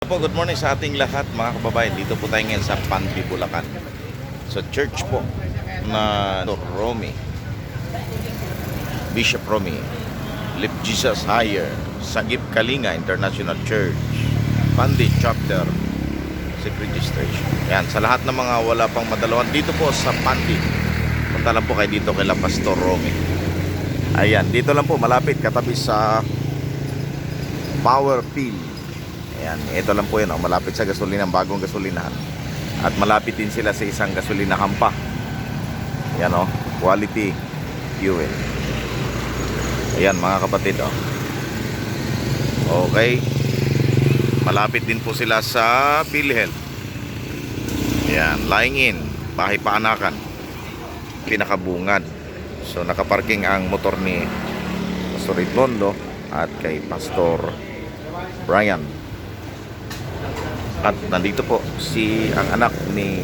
Good morning sa ating lahat mga kababayan. Dito po tayo ngayon sa Pandi, Bulacan. Sa church po na Romy, Bishop Romy, Lift Jesus Higher, Sagip Kalinga International Church, Pandi Chapter, Sick Registration. Yan, sa lahat ng mga wala pang madalawan dito po sa Pandi, punta lang po kayo dito kay Pastor Romy. Ayan, dito lang po malapit katabi sa Power Field. Ayan, ito lang po yun, malapit sa gasolinahan, bagong gasolinahan. At malapit din sila sa isang gasolinahan pa. Ayan quality fuel. Ayan mga kapatid Okay. Malapit din po sila sa PhilHealth. Ayan, lying in, bahay paanakan, pinakabungad. So nakaparking ang motor ni Pastor Edmondo at kay Pastor Brian. At nandito po ang anak ni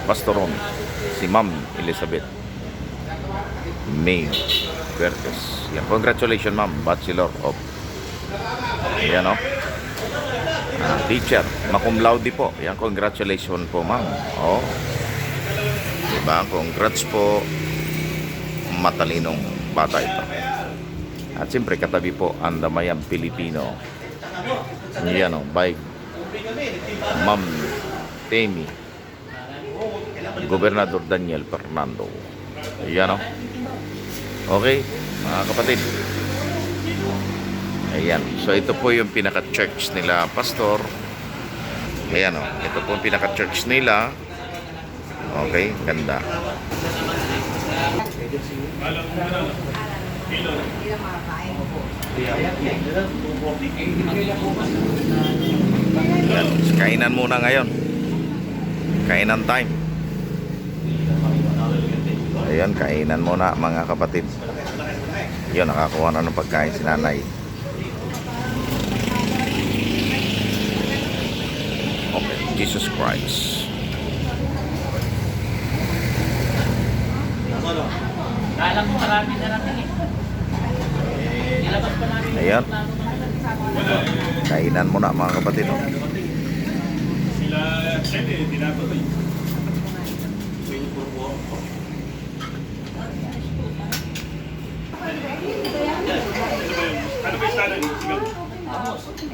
Pastor Ron, si Ma'am Elizabeth May Vertes. Yan, congratulations Ma'am, Bachelor of Teacher, cum laude po. Yan, congratulations po Ma'am. Diba, congrats po, matalinong bata ito. At siyempre katabi po ang Damayang Pilipino. Yan by Ma'am Temi, Gobernador Daniel Fernando. Yan Okay mga kapatid. Ayan, so ito po yung pinaka-church nila Pastor. Ayan ito po yung pinaka-church nila. Okay, ganda. Yan, kainan muna ngayon. Kainan time. Ayan, kainan muna mga kapatid. Yun, nakakuha na ng pagkain si nanay. Okay, Jesus Christ. Kala ko marami na natin Nilabas pa namin. Ayan. Kainan muna mga kapatid. Sila Shelly, tinatuloy. Ano ba yung salad? Sigaw.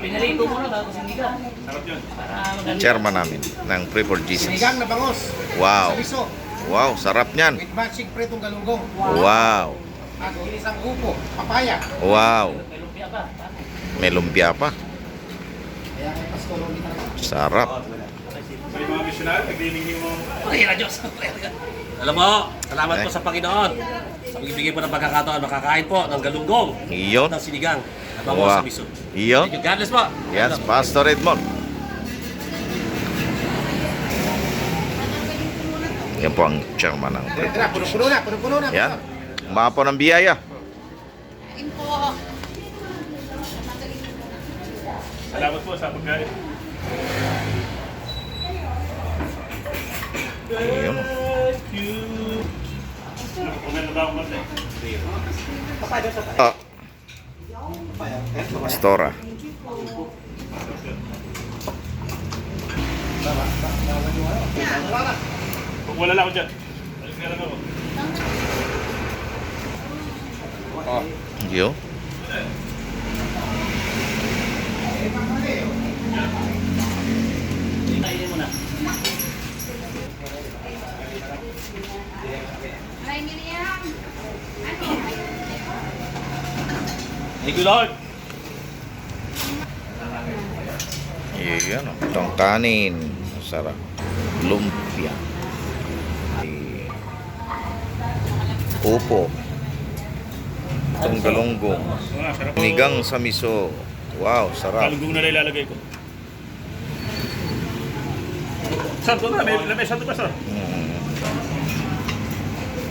Pinalito mo na tapos hindi ka. Sarap yun. Para maganda. Chairman namin ng Pray for Jesus. Sinigang na bangos. Wow. Sa miso. Wow, sarap niyan. With matching pretong galunggong. Wow. At ginisang upo. Papaya. Wow. May lumpia pa. May lumpia pa. Kaya kay Pastor Romy talaga. Sarap. So yung mga missionary, naglilingin mo. Ay, na Diyos. Alam mo, salamat po sa Panginoon. Sa pagbibigay po ng pagkakataon, makakain po ng galunggong. Iyon. Ng sinigang. Nabango Wow. sa miso. Iyon. Thank you. God bless po. Yes, Pastor Edmond. Yan po ang chairman ng Pray Tara, for Jesus. puno-puno na. Puno-puno na. Yan. Umapo ng biyaya. Salamat po sa pagkain. Ayun. Kumain na ba ako matay? Pastora. Wala lang ako dyan. Alis ka lang ako. Yo. Kainin mo na. Thank you, Lord. Iyan. Itong kanin. Sarap. Lumpia. Upo. Itong galunggong. Sarap. Nigang sa miso. Wow, sarap. Galunggong na lang ilalagay ko. Sir, doon na. May santo pa, sir.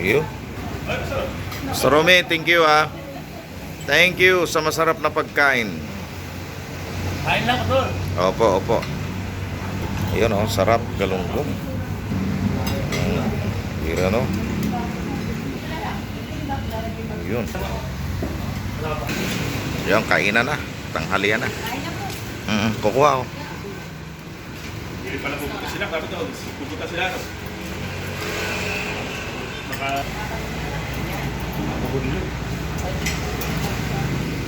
Iyo. Ay, sir. Mr. Romy, thank you Thank you sa masarap na pagkain. Kain lang, Pastor. Opo. Ayun sarap, galunggong. Hira Yun. Yung kainan na. Tanghalian na. Kukuha ako. Hindi pala pupunta sila. Dapat daw, pupunta sila. No? Maka...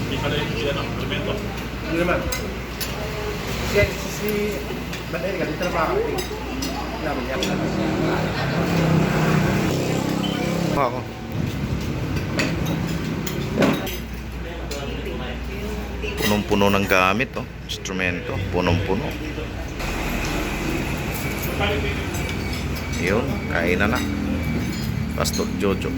Hindi pala yung ano, elemento. Hindi naman. Si Ba't ka dito na pa ako? Naman yan. Kukuha ako. Punong-puno ng gamit, oh. Instrumento, punong-puno. Yun, kain na. Pastor Jojo.